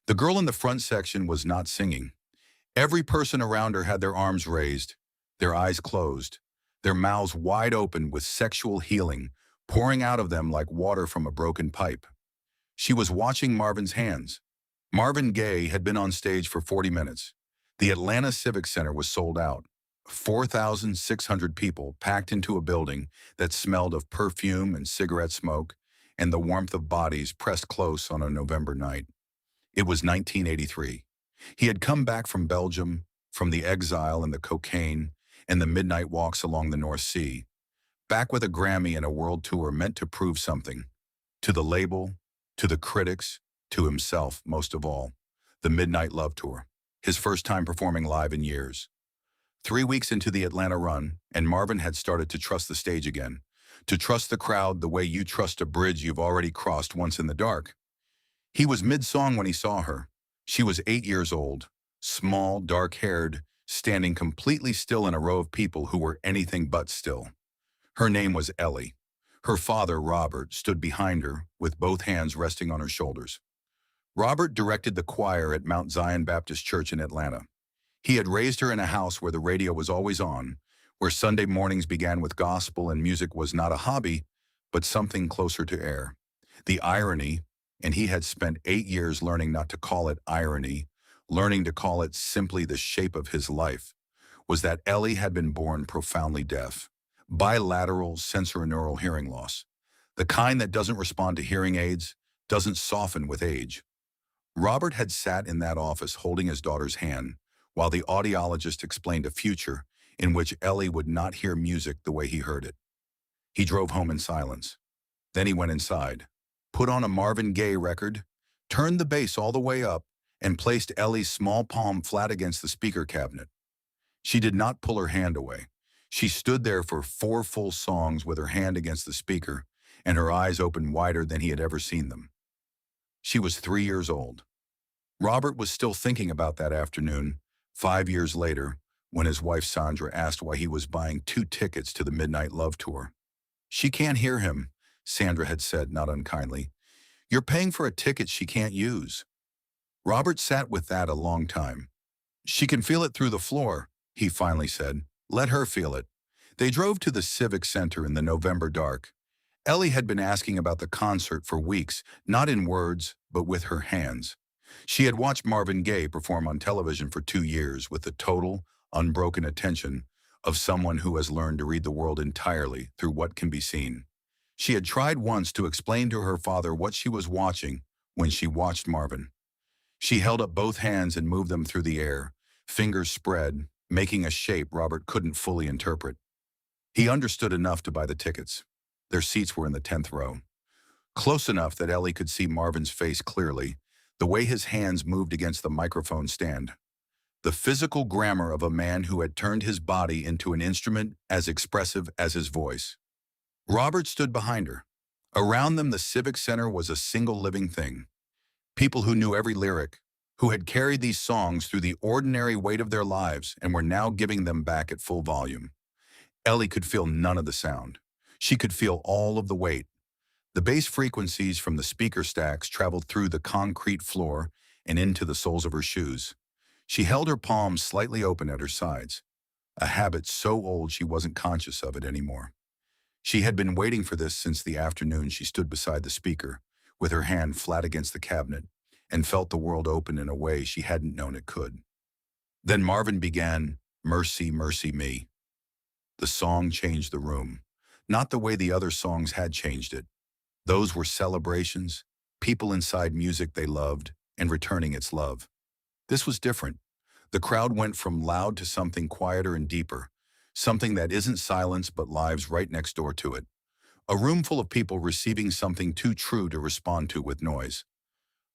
The girl in the front section was not singing. Every person around her had their arms raised, their eyes closed, their mouths wide open with sexual healing pouring out of them like water from a broken pipe. She was watching Marvin's hands. Marvin Gaye had been on stage for 40 minutes. The Atlanta Civic Center was sold out. 4,600 people packed into a building that smelled of perfume and cigarette smoke and the warmth of bodies pressed close on a November night. It was 1983. He had come back from Belgium, from the exile and the cocaine and the midnight walks along the North Sea, back with a Grammy and a world tour meant to prove something. To the label, to the critics, to himself, most of all. The Midnight Love Tour, his first time performing live in years. 3 weeks into the Atlanta run, and Marvin had started to trust the stage again, to trust the crowd the way you trust a bridge you've already crossed once in the dark. He was mid-song when he saw her. She was 8 years old, small, dark-haired, standing completely still in a row of people who were anything but still. Her name was Ellie. Her father, Robert, stood behind her, with both hands resting on her shoulders. Robert directed the choir at Mount Zion Baptist Church in Atlanta. He had raised her in a house where the radio was always on, where Sunday mornings began with gospel and music was not a hobby, but something closer to air. The irony, and he had spent 8 years learning not to call it irony, learning to call it simply the shape of his life, was that Ellie had been born profoundly deaf. Bilateral sensorineural hearing loss, the kind that doesn't respond to hearing aids, doesn't soften with age. Robert had sat in that office holding his daughter's hand while the audiologist explained a future in which Ellie would not hear music the way he heard it. He drove home in silence. Then he went inside, put on a Marvin Gaye record, turned the bass all the way up, and placed Ellie's small palm flat against the speaker cabinet. She did not pull her hand away. She stood there for 4 full songs with her hand against the speaker and her eyes open wider than he had ever seen them. She was 3 years old. Robert was still thinking about that afternoon, 5 years later, when his wife Sandra asked why he was buying 2 tickets to the Midnight Love Tour. "She can't hear him," Sandra had said, not unkindly. "You're paying for a ticket she can't use." Robert sat with that a long time. "She can feel it through the floor," he finally said. "Let her feel it." They drove to the Civic Center in the November dark. Ellie had been asking about the concert for weeks, not in words, but with her hands. She had watched Marvin Gaye perform on television for 2 years with the total, unbroken attention of someone who has learned to read the world entirely through what can be seen. She had tried once to explain to her father what she was watching when she watched Marvin. She held up both hands and moved them through the air, fingers spread, making a shape Robert couldn't fully interpret. He understood enough to buy the tickets. Their seats were in the 10th row. Close enough that Ellie could see Marvin's face clearly, the way his hands moved against the microphone stand. The physical grammar of a man who had turned his body into an instrument as expressive as his voice. Robert stood behind her. Around them, the Civic Center was a single living thing. People who knew every lyric, who had carried these songs through the ordinary weight of their lives and were now giving them back at full volume. Ellie could feel none of the sound. She could feel all of the weight. The bass frequencies from the speaker stacks traveled through the concrete floor and into the soles of her shoes. She held her palms slightly open at her sides, a habit so old she wasn't conscious of it anymore. She had been waiting for this since the afternoon she stood beside the speaker, with her hand flat against the cabinet, and felt the world open in a way she hadn't known it could. Then Marvin began, "Mercy, Mercy Me." The song changed the room, not the way the other songs had changed it. Those were celebrations, people inside music they loved, and returning its love. This was different. The crowd went from loud to something quieter and deeper, something that isn't silence but lives right next door to it. A room full of people receiving something too true to respond to with noise.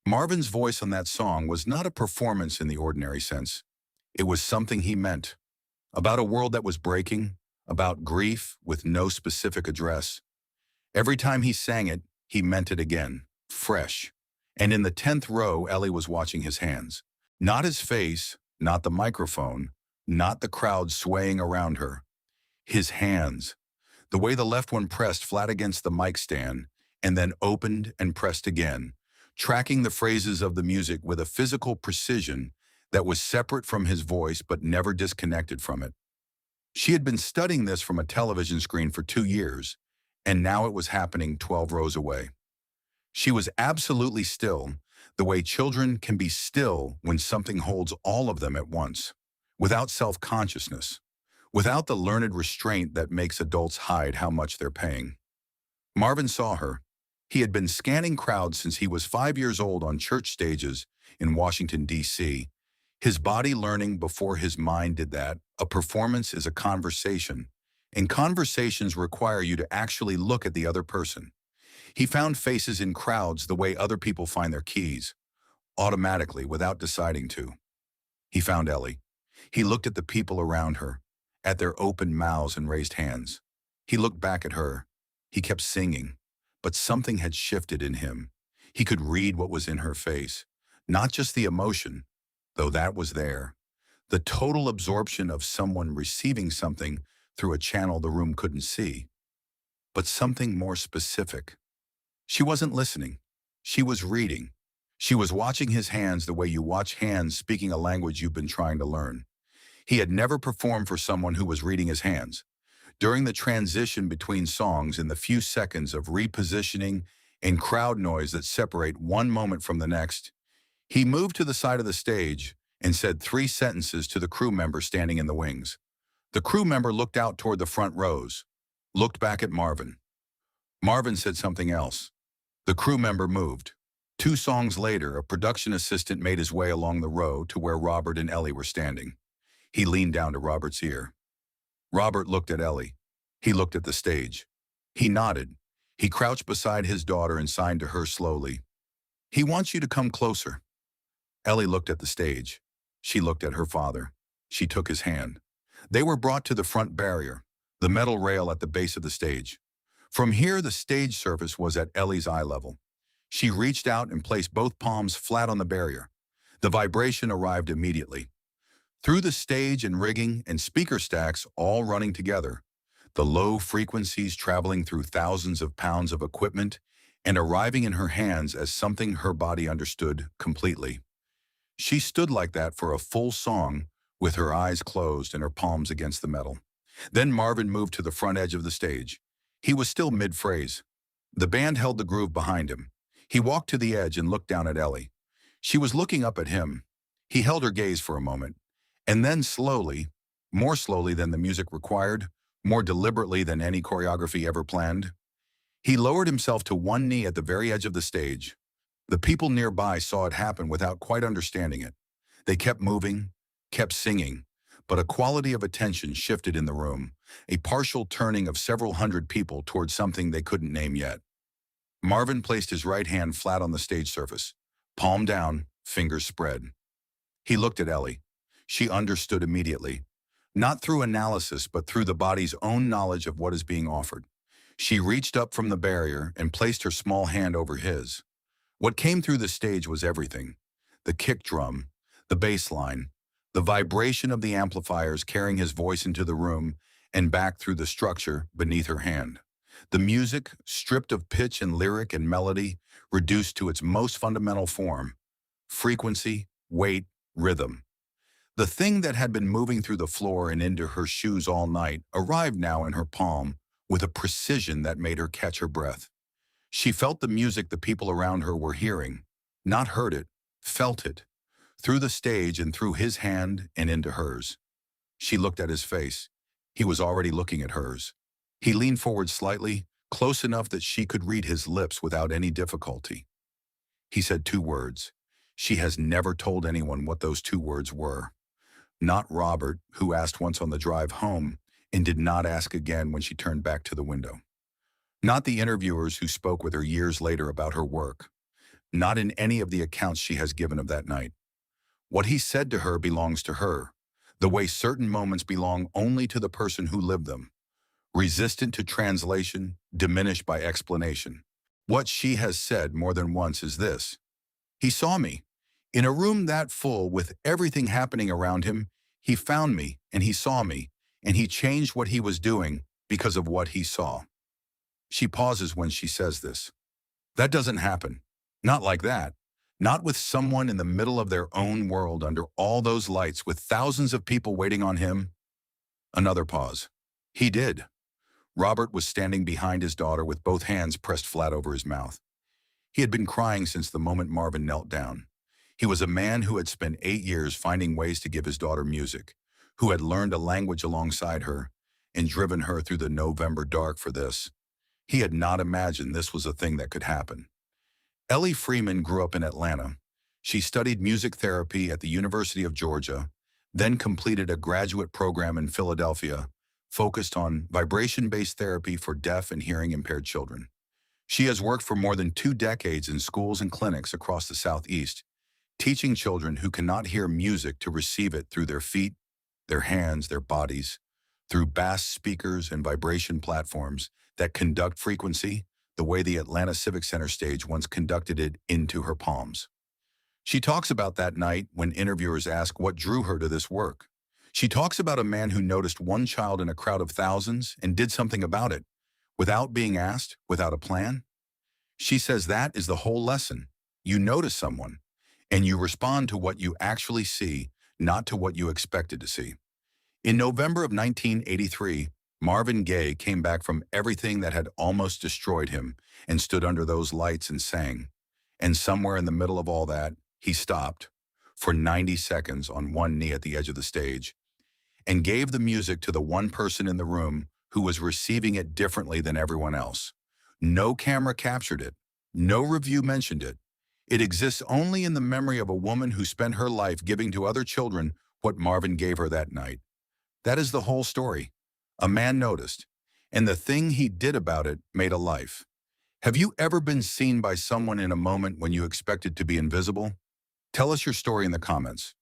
Marvin's voice on that song was not a performance in the ordinary sense. It was something he meant, about a world that was breaking, about grief with no specific address. Every time he sang it, he meant it again, fresh. And in the 10th row, Ellie was watching his hands. Not his face, not the microphone, not the crowd swaying around her. His hands. The way the left one pressed flat against the mic stand, and then opened and pressed again, tracking the phrases of the music with a physical precision that was separate from his voice but never disconnected from it. She had been studying this from a television screen for 2 years, and now it was happening 12 rows away. She was absolutely still, the way children can be still when something holds all of them at once, without self-consciousness, without the learned restraint that makes adults hide how much they're paying. Marvin saw her. He had been scanning crowds since he was 5 years old on church stages in Washington, D.C., his body learning before his mind did that. A performance is a conversation, and conversations require you to actually look at the other person. He found faces in crowds the way other people find their keys, automatically, without deciding to. He found Ellie. He looked at the people around her, at their open mouths and raised hands. He looked back at her. He kept singing, but something had shifted in him. He could read what was in her face, not just the emotion, though that was there. The total absorption of someone receiving something through a channel the room couldn't see, but something more specific. She wasn't listening. She was reading. She was watching his hands the way you watch hands speaking a language you've been trying to learn. He had never performed for someone who was reading his hands. During the transition between songs, in the few seconds of repositioning and crowd noise that separate one moment from the next, he moved to the side of the stage and said 3 sentences to the crew member standing in the wings. The crew member looked out toward the front rows, looked back at Marvin. Marvin said something else. The crew member moved. 2 songs later, a production assistant made his way along the row to where Robert and Ellie were standing. He leaned down to Robert's ear. Robert looked at Ellie. He looked at the stage. He nodded. He crouched beside his daughter and signed to her slowly. "He wants you to come closer." Ellie looked at the stage. She looked at her father. She took his hand. They were brought to the front barrier, the metal rail at the base of the stage. From here, the stage surface was at Ellie's eye level. She reached out and placed both palms flat on the barrier. The vibration arrived immediately. Through the stage and rigging and speaker stacks all running together, the low frequencies traveling through thousands of pounds of equipment and arriving in her hands as something her body understood completely. She stood like that for a full song with her eyes closed and her palms against the metal. Then Marvin moved to the front edge of the stage. He was still mid-phrase. The band held the groove behind him. He walked to the edge and looked down at Ellie. She was looking up at him. He held her gaze for a moment. And then slowly, more slowly than the music required, more deliberately than any choreography ever planned, he lowered himself to one knee at the very edge of the stage. The people nearby saw it happen without quite understanding it. They kept moving, kept singing, but a quality of attention shifted in the room, a partial turning of several hundred people towards something they couldn't name yet. Marvin placed his right hand flat on the stage surface, palm down, fingers spread. He looked at Ellie. She understood immediately, not through analysis, but through the body's own knowledge of what is being offered. She reached up from the barrier and placed her small hand over his. What came through the stage was everything: the kick drum, the bass line, the vibration of the amplifiers carrying his voice into the room and back through the structure beneath her hand. The music, stripped of pitch and lyric and melody, reduced to its most fundamental form: frequency, weight, rhythm. The thing that had been moving through the floor and into her shoes all night arrived now in her palm with a precision that made her catch her breath. She felt the music the people around her were hearing, not heard it, felt it, through the stage and through his hand and into hers. She looked at his face. He was already looking at hers. He leaned forward slightly, close enough that she could read his lips without any difficulty. He said 2 words. She has never told anyone what those 2 words were. Not Robert, who asked once on the drive home and did not ask again when she turned back to the window. Not the interviewers who spoke with her years later about her work. Not in any of the accounts she has given of that night. What he said to her belongs to her, the way certain moments belong only to the person who lived them. Resistant to translation, diminished by explanation. What she has said more than once is this: "He saw me. In a room that full with everything happening around him, he found me and he saw me, and he changed what he was doing because of what he saw." She pauses when she says this. That doesn't happen. Not like that. Not with someone in the middle of their own world under all those lights with thousands of people waiting on him. Another pause. He did. Robert was standing behind his daughter with both hands pressed flat over his mouth. He had been crying since the moment Marvin knelt down. He was a man who had spent 8 years finding ways to give his daughter music, who had learned a language alongside her and driven her through the November dark for this. He had not imagined this was a thing that could happen. Ellie Freeman grew up in Atlanta. She studied music therapy at the University of Georgia, then completed a graduate program in Philadelphia focused on vibration-based therapy for deaf and hearing-impaired children. She has worked for more than 2 decades in schools and clinics across the Southeast, teaching children who cannot hear music to receive it through their feet, their hands, their bodies, through bass speakers and vibration platforms that conduct frequency the way the Atlanta Civic Center stage once conducted it into her palms. She talks about that night when interviewers ask what drew her to this work. She talks about a man who noticed one child in a crowd of thousands and did something about it, without being asked, without a plan. She says that is the whole lesson. You notice someone, and you respond to what you actually see, not to what you expected to see. In November of 1983, Marvin Gaye came back from everything that had almost destroyed him and stood under those lights and sang. And somewhere in the middle of all that, he stopped for 90 seconds on one knee at the edge of the stage and gave the music to the one person in the room who was receiving it differently than everyone else. No camera captured it. No review mentioned it. It exists only in the memory of a woman who spent her life giving to other children what Marvin gave her that night. That is the whole story. A man noticed, and the thing he did about it made a life. Have you ever been seen by someone in a moment when you expected to be invisible? Tell us your story in the comments.